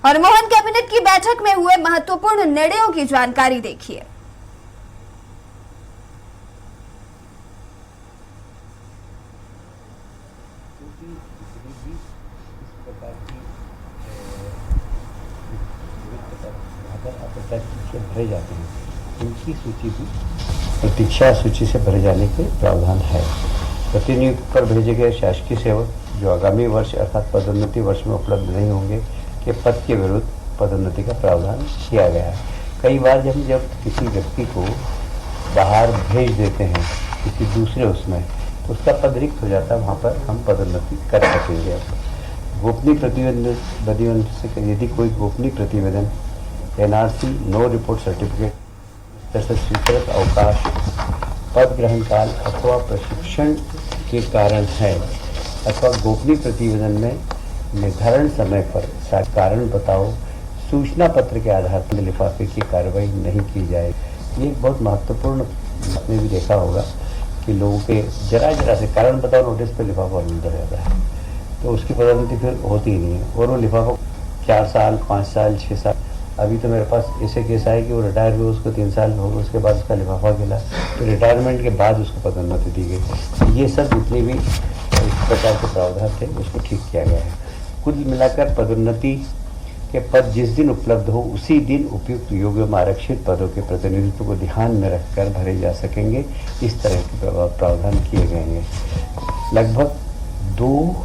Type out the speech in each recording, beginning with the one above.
और मोहन कैबिनेट की बैठक में हुए महत्वपूर्ण निर्णयों की जानकारी देखिए। भरे जाते हैं, उनकी सूची भी प्रतीक्षा सूची से भरे जाने के प्रावधान है। प्रतिनियुक्ति पर भेजे गए शासकीय सेवक जो आगामी वर्ष अर्थात पदोन्नति वर्ष में उपलब्ध नहीं होंगे के पद के विरुद्ध पदोन्नति का प्रावधान किया गया है। कई बार जब किसी व्यक्ति को बाहर भेज देते हैं किसी दूसरे उसमें, तो उसका पद रिक्त हो जाता है, वहाँ पर हम पदोन्नति कर सकेंगे। गोपनीय प्रतिवेदन से यदि कोई गोपनीय प्रतिवेदन NRC नो रिपोर्ट सर्टिफिकेट जैसे स्वीकृत अवकाश पद ग्रहण काल अथवा प्रशिक्षण के कारण है अथवा गोपनीय प्रतिवेदन में निर्धारण समय पर कारण बताओ सूचना पत्र के आधार पर लिफाफे की कार्रवाई नहीं की जाएगी। ये एक बहुत महत्वपूर्ण आपने भी देखा होगा कि लोगों के जरा से कारण बताओ नोटिस पर लिफाफा मिलता रहता है, तो उसकी पदोन्नति फिर होती ही नहीं है। और वो लिफाफा 4 साल 5 साल 6 साल, अभी तो मेरे पास ऐसे केस आए कि वो रिटायर हुए, उसको 3 साल हो गए, उसके बाद उसका लिफाफा गिला, तो रिटायरमेंट के बाद उसको पदोन्नति दी गई। ये सब जितनी भी इस प्रकार के प्रावधान थे उसको ठीक किया गया है। कुल मिलाकर पदोन्नति के पद जिस दिन उपलब्ध हो उसी दिन उपयुक्त योग्य एवं आरक्षित पदों के प्रतिनिधित्व को ध्यान में रखकर भरे जा सकेंगे। इस तरह के प्रावधान किए गए हैं। लगभग 2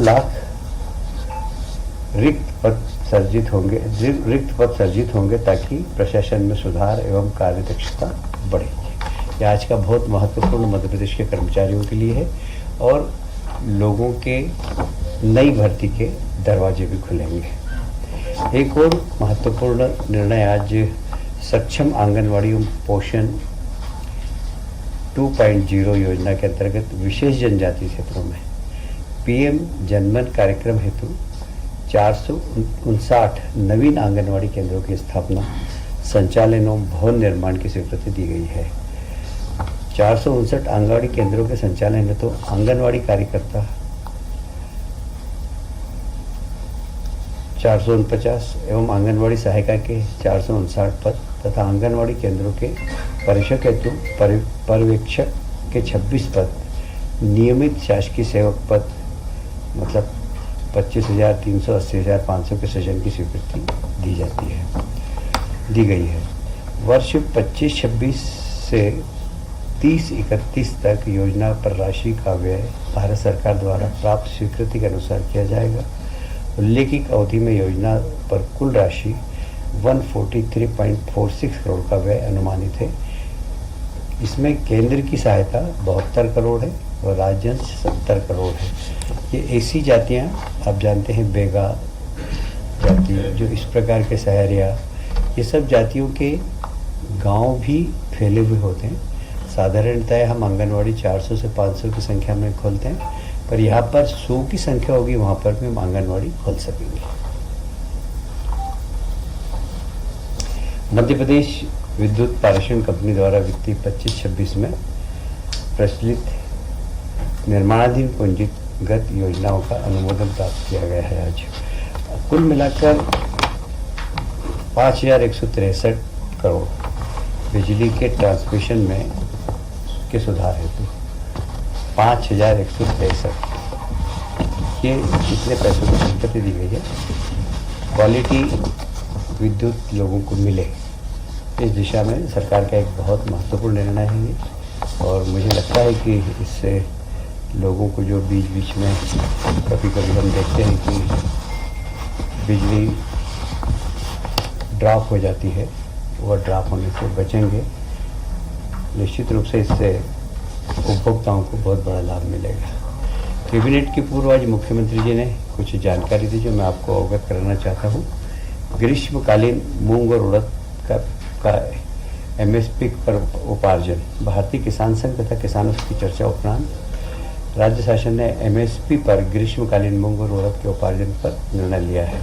लाख रिक्त पद सर्जित होंगे ताकि प्रशासन में सुधार एवं कार्यदक्षता बढ़ेगी। यह आज का बहुत महत्वपूर्ण मध्य प्रदेश के कर्मचारियों के लिए है और लोगों के नई भर्ती के दरवाजे भी खुलेंगे। एक और महत्वपूर्ण निर्णय आज सक्षम आंगनवाड़ी एवं पोषण 2.0 योजना के अंतर्गत विशेष जनजाति क्षेत्रों में PM जनमन कार्यक्रम हेतु 459 नवीन आंगनवाड़ी केंद्रों की स्थापना, संचालन एवं भवन निर्माण की स्वीकृति दी गई है। 459 आंगनवाड़ी केंद्रों के संचालन हेतु आंगनवाड़ी कार्यकर्ता 449 एवं आंगनवाड़ी सहायिका के 459 पद तथा आंगनवाड़ी केंद्रों के परीक्षक हेतु पर्यवेक्षक के 26 पद, नियमित शासकीय सेवक पद मतलब 25,300 80,500 के सृजन की स्वीकृति दी गई है। वर्ष 25-26 से 30-31 तक योजना पर राशि का व्यय भारत सरकार द्वारा प्राप्त स्वीकृति के अनुसार किया जाएगा। उल्लेखित अवधि में योजना पर कुल राशि 143.46 करोड़ का व्यय अनुमानित है। इसमें केंद्र की सहायता 72 करोड़ है और राज्यांश 70 करोड़ है। ये ऐसी जातियाँ आप जानते हैं, बेगा जाति, जो इस प्रकार के सहरिया, ये सब जातियों के गांव भी फैले हुए होते हैं। साधारणतः हम आंगनवाड़ी 400 से 500 की संख्या में खोलते हैं, पर यहाँ पर 100 की संख्या होगी, वहाँ पर भी हम आंगनवाड़ी खोल सकेंगे। मध्य प्रदेश विद्युत पारेषण कंपनी द्वारा वित्तीय 25-26 में प्रचलित निर्माणाधीन पूंजीगत योजनाओं का अनुमोदन प्राप्त किया गया है। आज कुल मिलाकर 5,163 करोड़ बिजली के ट्रांसमिशन में के सुधार हेतु 5,163 ये इतने पैसों की स्वीकृति दी गई है। क्वालिटी विद्युत लोगों को मिले, इस दिशा में सरकार का एक बहुत महत्वपूर्ण निर्णय है ये। और मुझे लगता है कि इससे लोगों को जो बीच में कभी हम देखते हैं कि बिजली ड्रॉप हो जाती है, वह ड्रॉप होने से बचेंगे। निश्चित रूप से इससे उपभोक्ताओं को बहुत बड़ा लाभ मिलेगा। कैबिनेट की पूर्व आज मुख्यमंत्री जी ने कुछ जानकारी दी जो मैं आपको अवगत कराना चाहता हूँ। ग्रीष्मकालीन मूंग और उड़द का MSP पर उपार्जन, भारतीय किसान संघ तथा किसानों की चर्चा उपरांत राज्य शासन ने MSP पर ग्रीष्मकालीन मूंग और उड़द के उपार्जन पर निर्णय लिया है।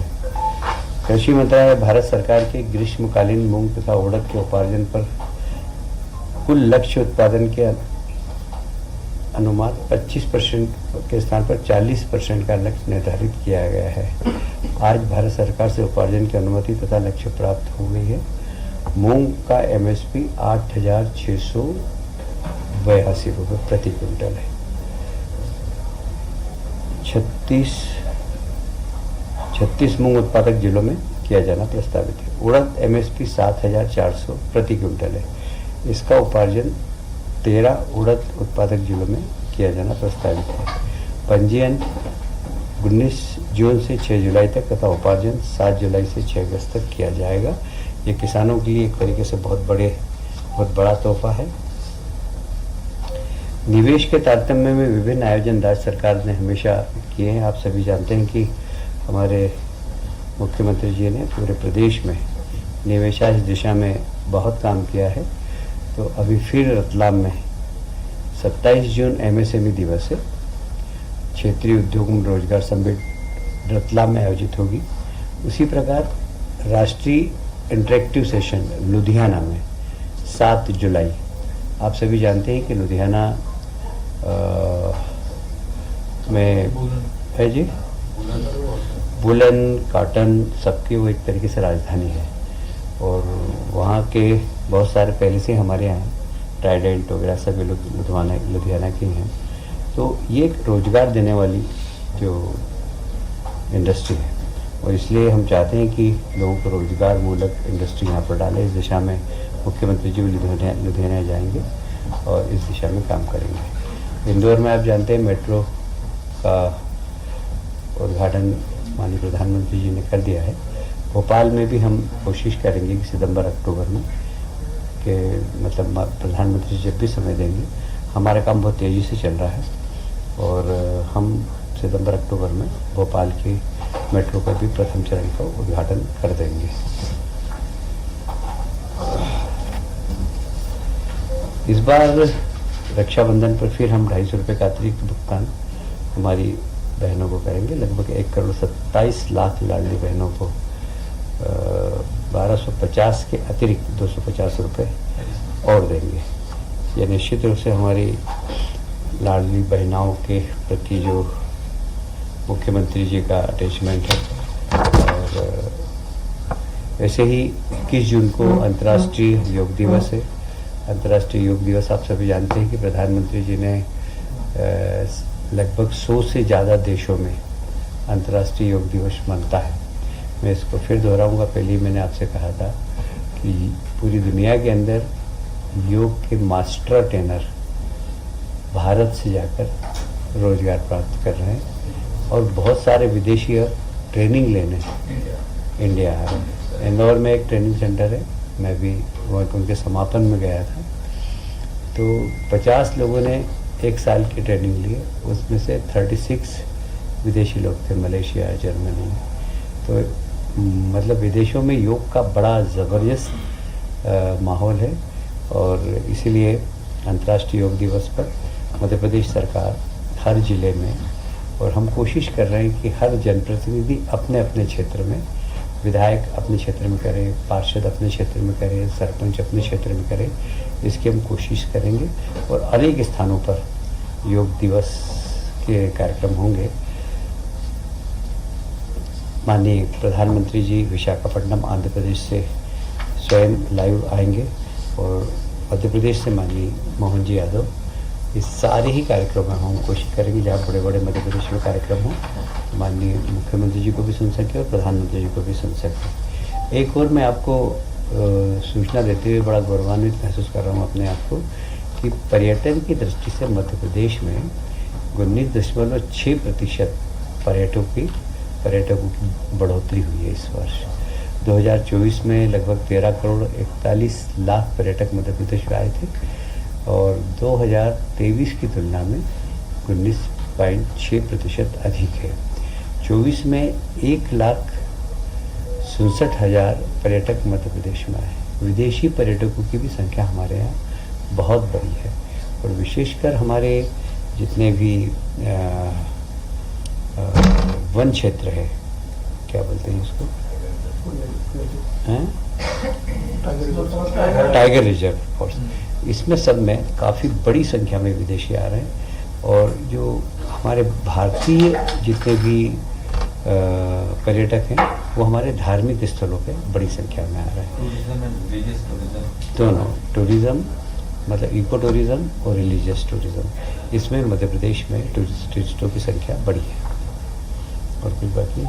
कृषि मंत्रालय भारत सरकार के ग्रीष्मकालीन मूंग तथा उड़द के उपार्जन पर कुल लक्ष्य उत्पादन के अनुमान 25% के स्थान पर 40% का लक्ष्य निर्धारित किया गया है। आज भारत सरकार से उपार्जन की अनुमति तथा लक्ष्य प्राप्त हो गई है। मूंग का MSP 8,682 रुपये प्रति क्विंटल है। 36 मूंग उत्पादक जिलों में किया जाना प्रस्तावित है। उड़द MSP 7,400 प्रति क्विंटल है। इसका उपार्जन 13 उड़द उत्पादक जिलों में किया जाना प्रस्तावित है। पंजीयन 19 जून से 6 जुलाई तक तथा उपार्जन 7 जुलाई से 6 अगस्त तक किया जाएगा। ये किसानों के लिए एक तरीके से बहुत बड़ा तोहफा है। निवेश के तारतम्य में विभिन्न आयोजन राज्य सरकार ने हमेशा किए हैं। आप सभी जानते हैं कि हमारे मुख्यमंत्री जी ने पूरे प्रदेश में निवेशाश दिशा में बहुत काम किया है। तो अभी फिर रतलाम में 27 जून MSME दिवस है। क्षेत्रीय उद्योग में रोजगार समिट रतलाम में आयोजित होगी। उसी प्रकार राष्ट्रीय इंटरेक्टिव सेशन लुधियाना में 7 जुलाई। आप सभी जानते हैं कि लुधियाना में है जी, वुलन कॉटन सबकी वो एक तरीके से राजधानी है और वहाँ के बहुत सारे पहले से हमारे यहाँ ट्राइडेंट वगैरह सभी लोग लुधियाना के हैं। तो ये एक रोजगार देने वाली जो इंडस्ट्री है और इसलिए हम चाहते हैं कि लोगों को रोजगार मूलक इंडस्ट्री यहाँ पर डालें। इस दिशा में मुख्यमंत्री जी लुधियाना जाएंगे और इस दिशा में काम करेंगे। इंदौर में आप जानते हैं मेट्रो का उद्घाटन माननीय प्रधानमंत्री जी ने कर दिया है। भोपाल में भी हम कोशिश करेंगे कि सितंबर-अक्टूबर में कि मतलब प्रधानमंत्री जी जब भी समय देंगे, हमारा काम बहुत तेज़ी से चल रहा है और हम सितंबर-अक्टूबर में भोपाल की मेट्रो का भी प्रथम चरण का उद्घाटन कर देंगे। इस बार रक्षाबंधन पर फिर हम 250 रुपये का अतिरिक्त भुगतान हमारी बहनों को करेंगे। लगभग 1,27,00,000 लाडली बहनों को 1250 के अतिरिक्त 250 रुपये और देंगे। यह निश्चित रूप से हमारी लाडली बहनाओं के प्रति जो मुख्यमंत्री जी का अटैचमेंट है। और वैसे ही 21 जून को अंतर्राष्ट्रीय योग दिवस है। अंतर्राष्ट्रीय योग दिवस आप सभी जानते हैं कि प्रधानमंत्री जी ने लगभग 100 से ज़्यादा देशों में अंतर्राष्ट्रीय योग दिवस मनता है। मैं इसको फिर दोहराऊंगा। पहले ही मैंने आपसे कहा था कि पूरी दुनिया के अंदर योग के मास्टर ट्रेनर भारत से जाकर रोजगार प्राप्त कर रहे हैं और बहुत सारे विदेशी ट्रेनिंग लेने इंडिया आ रहे हैं। इंदौर में एक ट्रेनिंग सेंटर है, मैं भी उनके समापन में गया था। तो 50 लोगों ने 1 साल की ट्रेनिंग ली, उसमें से 36 विदेशी लोग थे, मलेशिया, जर्मनी। तो मतलब विदेशों में योग का बड़ा ज़बरदस्त माहौल है और इसीलिए अंतर्राष्ट्रीय योग दिवस पर मध्य प्रदेश सरकार हर ज़िले में, और हम कोशिश कर रहे हैं कि हर जनप्रतिनिधि अपने अपने क्षेत्र में, विधायक अपने क्षेत्र में करें, पार्षद अपने क्षेत्र में करें, सरपंच अपने क्षेत्र में करें, इसकी हम कोशिश करेंगे। और अनेक स्थानों पर योग दिवस के कार्यक्रम होंगे। माननीय प्रधानमंत्री जी विशाखापट्टनम आंध्र प्रदेश से स्वयं लाइव आएंगे और मध्य प्रदेश से माननीय मोहन जी यादव। इस सारे ही कार्यक्रम में हम कोशिश करेंगे जहाँ बड़े बड़े मध्य प्रदेश में कार्यक्रम हो, माननीय मुख्यमंत्री जी को भी सुन सके और प्रधानमंत्री जी को भी सुन सके। एक और मैं आपको सूचना देते हुए बड़ा गौरवान्वित महसूस कर रहा हूँ अपने आप को कि पर्यटन की दृष्टि से मध्य प्रदेश में 19.6% पर्यटकों की बढ़ोतरी हुई है इस वर्ष। 2024 में लगभग 13,41,00,000 पर्यटक मध्य प्रदेश में आए थे और 2023 की तुलना में 19.6% अधिक है। 24 में 1,67,000 पर्यटक मध्य प्रदेश में आए। विदेशी पर्यटकों की भी संख्या हमारे यहाँ बहुत बड़ी है और विशेषकर हमारे जितने भी वन क्षेत्र है, क्या बोलते हैं इसको, टाइगर रिजर्व फॉरेस्ट, इसमें सब में काफ़ी बड़ी संख्या में विदेशी आ रहे हैं। और जो हमारे भारतीय जितने भी पर्यटक हैं वो हमारे धार्मिक स्थलों पे बड़ी संख्या में आ रहे हैं। दोनों टूरिज्म मतलब इको टूरिज्म और रिलीजियस टूरिज्म, इसमें मध्य प्रदेश में टूरिस्टों की संख्या बड़ी है। और कुछ बाकी